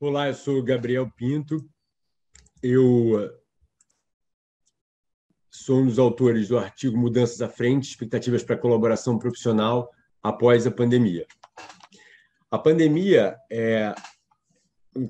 Olá, eu sou Gabriel Pinto. Eu sou um dos autores do artigo Mudanças à Frente, expectativas para a colaboração profissional após a pandemia. A pandemia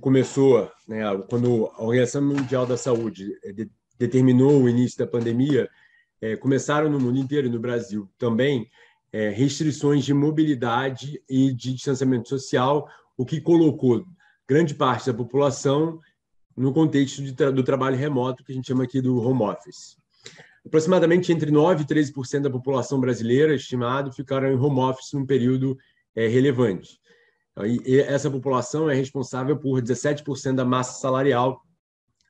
começou, né, quando a Organização Mundial da Saúde determinou o início da pandemia. Começaram no mundo inteiro, no Brasil também, restrições de mobilidade e de distanciamento social, o que colocou grande parte da população no contexto do trabalho remoto, que a gente chama aqui do home office. Aproximadamente entre 9% e 13% da população brasileira, estimado, ficaram em home office num período relevante. E essa população é responsável por 17% da massa salarial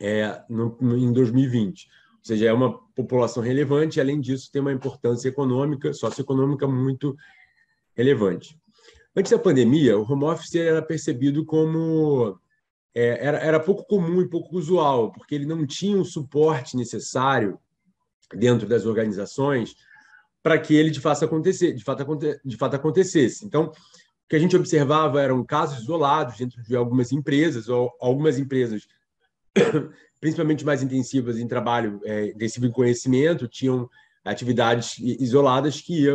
em 2020. Ou seja, é uma população relevante e, além disso, tem uma importância econômica, socioeconômica muito relevante. Antes da pandemia, o home office era percebido como era pouco comum e pouco usual, porque ele não tinha o suporte necessário dentro das organizações para que ele de fato acontecesse. Então, o que a gente observava eram casos isolados dentro de algumas empresas, ou algumas empresas principalmente mais intensivas em trabalho, intensivo em conhecimento, tinham atividades isoladas que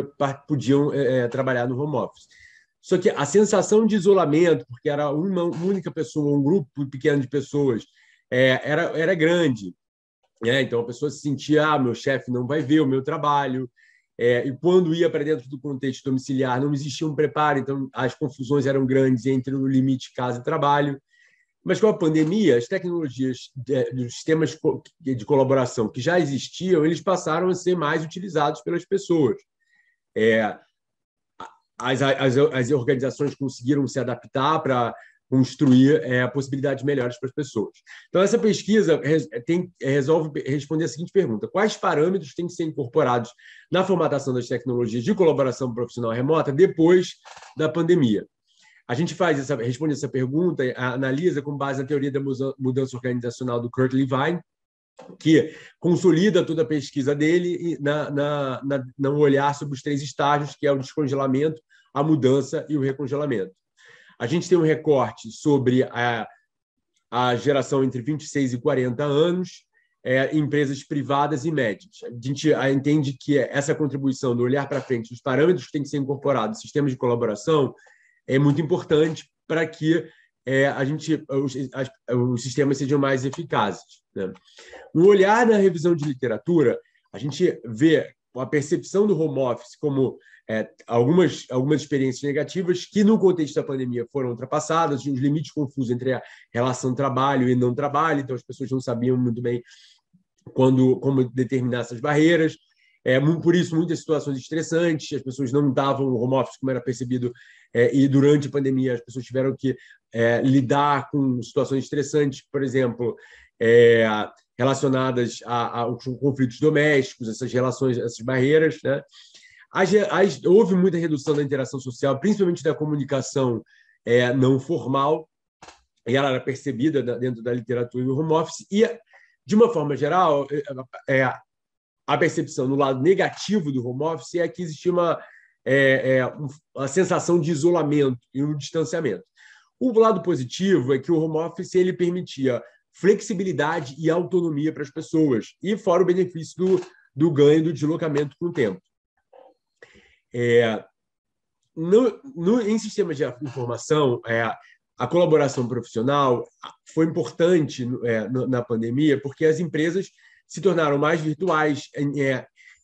podiam trabalhar no home office. Só que a sensação de isolamento, porque era uma única pessoa, um grupo pequeno de pessoas, era grande. Então, a pessoa se sentia, meu chefe não vai ver o meu trabalho. E quando ia para dentro do contexto domiciliar, não existia um preparo, então as confusões eram grandes entre o limite casa e trabalho. Mas com a pandemia, as tecnologias dos sistemas de colaboração que já existiam, eles passaram a ser mais utilizados pelas pessoas. As organizações conseguiram se adaptar para construir possibilidades melhores para as pessoas. Então, essa pesquisa resolve responder a seguinte pergunta: quais parâmetros têm que ser incorporados na formatação das tecnologias de colaboração profissional remota depois da pandemia? A gente responde essa pergunta, analisa com base na teoria da mudança organizacional do Kurt Levine, que consolida toda a pesquisa dele no olhar sobre os 3 estágios, que é o descongelamento, a mudança e o recongelamento. A gente tem um recorte sobre a geração entre 26 e 40 anos, empresas privadas e médias. A gente entende que essa contribuição do olhar para frente, os parâmetros que têm que ser incorporados, sistemas de colaboração, é muito importante para que os sistemas sejam mais eficazes, né? No olhar na revisão de literatura, a gente vê a percepção do home office como algumas experiências negativas que, no contexto da pandemia, foram ultrapassadas, os limites confusos entre a relação trabalho e não trabalho, então as pessoas não sabiam muito bem como determinar essas barreiras. Por isso, muitas situações estressantes, as pessoas não davam o home office como era percebido, e durante a pandemia as pessoas tiveram que lidar com situações estressantes, por exemplo, relacionadas aos conflitos domésticos, essas relações, essas barreiras, né? Houve muita redução da interação social, principalmente da comunicação não formal, e ela era percebida dentro da literatura do home office, e, de uma forma geral, a percepção no lado negativo do home office é que existia uma sensação de isolamento e um distanciamento. O lado positivo é que o home office ele permitia flexibilidade e autonomia para as pessoas, e fora o benefício do ganho do deslocamento com o tempo. Em sistemas de informação, a colaboração profissional foi importante na pandemia, porque as empresas se tornaram mais virtuais,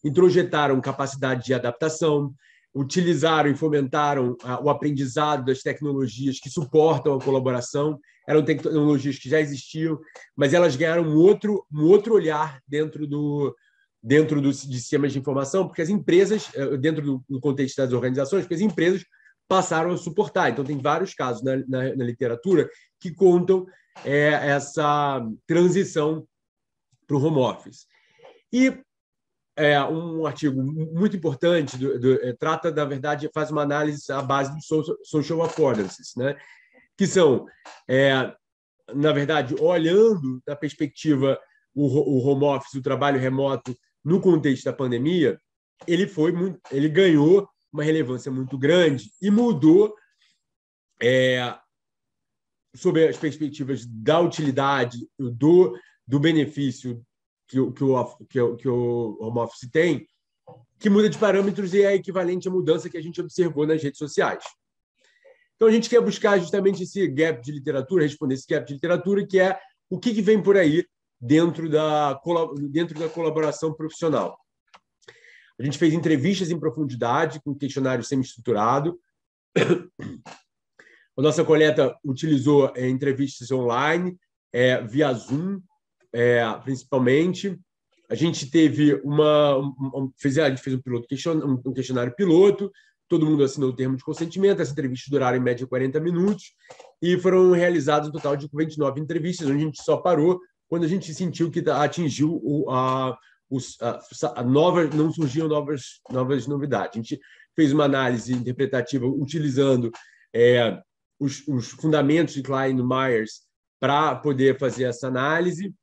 introjetaram capacidade de adaptação, utilizaram e fomentaram o aprendizado das tecnologias que suportam a colaboração. Eram tecnologias que já existiam, mas elas ganharam um outro olhar dentro de sistemas de informação, porque as empresas, dentro do contexto das organizações, porque as empresas passaram a suportar. Então, tem vários casos na literatura que contam essa transição para o home office. E um artigo muito importante trata, na verdade, faz uma análise à base do social affordances, né? Que são, na verdade, olhando da perspectiva o home office, o trabalho remoto no contexto da pandemia, ele ganhou uma relevância muito grande e mudou sobre as perspectivas da utilidade, do benefício que o home office tem, que muda de parâmetros e é equivalente à mudança que a gente observou nas redes sociais. Então, a gente quer buscar justamente esse gap de literatura, responder esse gap de literatura, que é o que vem por aí dentro da colaboração profissional. A gente fez entrevistas em profundidade, com questionário semi-estruturado. A nossa coleta utilizou entrevistas online, via Zoom, principalmente. A gente teve a gente fez um questionário piloto, todo mundo assinou o termo de consentimento, as entrevistas duraram em média 40 minutos e foram realizadas um total de 29 entrevistas, onde a gente só parou quando a gente sentiu que atingiu não surgiam novas novidades. A gente fez uma análise interpretativa utilizando os fundamentos de Klein e Myers para poder fazer essa análise.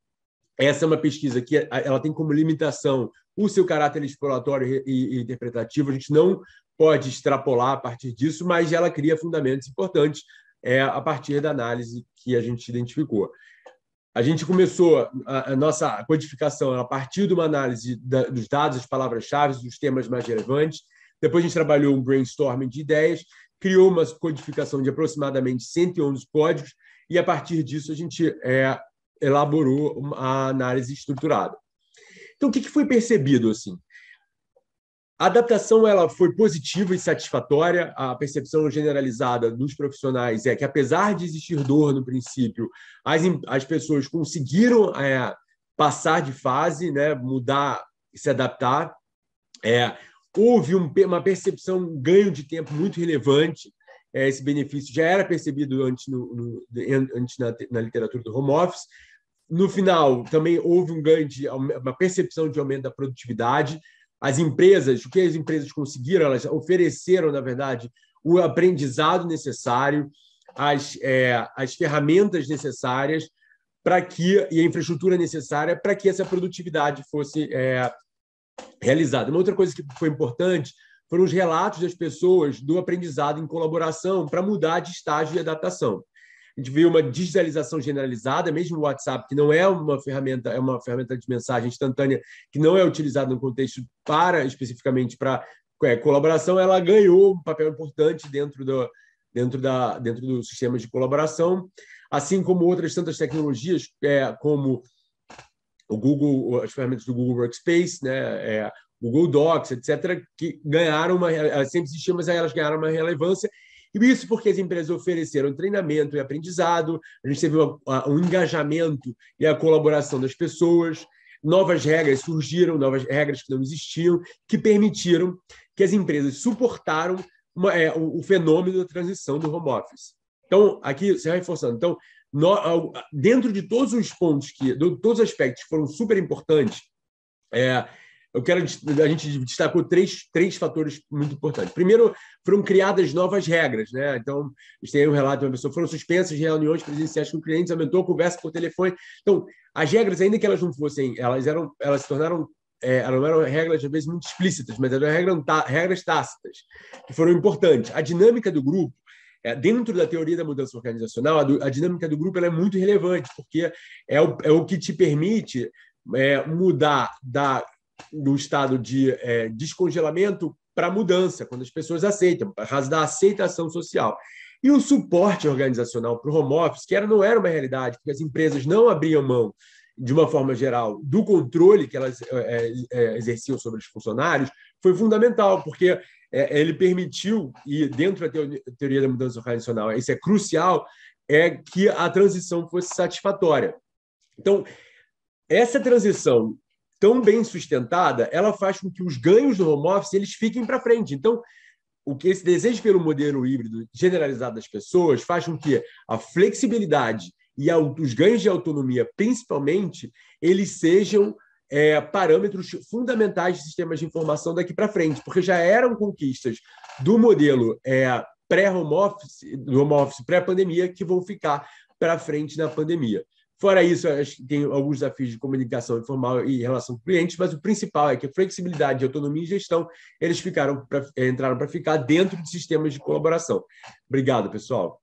Essa é uma pesquisa que ela tem como limitação o seu caráter exploratório e interpretativo. A gente não pode extrapolar a partir disso, mas ela cria fundamentos importantes a partir da análise que a gente identificou. A gente começou a nossa codificação a partir de uma análise dos dados, as palavras-chave, dos temas mais relevantes. Depois a gente trabalhou um brainstorming de ideias, criou uma codificação de aproximadamente 111 códigos e, a partir disso, a gente elaborou a análise estruturada. Então, o que foi percebido? Assim? A adaptação ela foi positiva e satisfatória. A percepção generalizada dos profissionais é que, apesar de existir dor no princípio, as pessoas conseguiram passar de fase, né, mudar, se adaptar. Houve uma percepção, um ganho de tempo muito relevante. Esse benefício já era percebido antes na literatura do home office. No final, também houve uma percepção de aumento da produtividade. O que as empresas conseguiram, elas ofereceram, na verdade, o aprendizado necessário, as ferramentas necessárias e a infraestrutura necessária para que essa produtividade fosse realizada. Uma outra coisa que foi importante foram os relatos das pessoas do aprendizado em colaboração para mudar de estágio e adaptação. A gente viu uma digitalização generalizada, mesmo o WhatsApp, que não é uma ferramenta, é uma ferramenta de mensagem instantânea, que não é utilizada no contexto especificamente para colaboração, ela ganhou um papel importante dentro dos sistemas de colaboração, assim como outras tantas tecnologias, como o Google, as ferramentas do Google Workspace, né, Google Docs, etc., que elas sempre existiam, mas elas ganharam uma relevância. E isso porque as empresas ofereceram treinamento e aprendizado, a gente teve um engajamento e a colaboração das pessoas, novas regras surgiram, novas regras que não existiam, que permitiram que as empresas suportaram o fenômeno da transição do home office. Então, aqui, você vai reforçando. Então, dentro de todos os pontos, todos os aspectos que foram super importantes, a gente destacou três fatores muito importantes. Primeiro, foram criadas novas regras, né? Então, a gente tem um relato de uma pessoa, foram suspensas reuniões presenciais com clientes, aumentou a conversa por telefone. Então, as regras, ainda que elas não fossem, elas se tornaram, elas não eram regras, às vezes, muito explícitas, mas eram regras tácitas, que foram importantes. A dinâmica do grupo, dentro da teoria da mudança organizacional, a dinâmica do grupo ela é muito relevante, porque é o que te permite mudar do estado de descongelamento para mudança, quando as pessoas aceitam, por causa da aceitação social. E o suporte organizacional para o home office, que não era uma realidade, porque as empresas não abriam mão, de uma forma geral, do controle que elas exerciam sobre os funcionários, foi fundamental, porque ele permitiu, e dentro da teoria da mudança organizacional, isso é crucial, que a transição fosse satisfatória. Então, essa transição tão bem sustentada, ela faz com que os ganhos do home office eles fiquem para frente. Então, esse desejo pelo modelo híbrido generalizado das pessoas faz com que a flexibilidade e os ganhos de autonomia, principalmente, eles sejam parâmetros fundamentais de sistemas de informação daqui para frente, porque já eram conquistas do modelo pré-home office, do home office pré-pandemia, que vão ficar para frente na pandemia. Fora isso, acho que tem alguns desafios de comunicação informal e relação com clientes, mas o principal é que a flexibilidade, autonomia e gestão, eles entraram para ficar dentro de sistemas de colaboração. Obrigado, pessoal.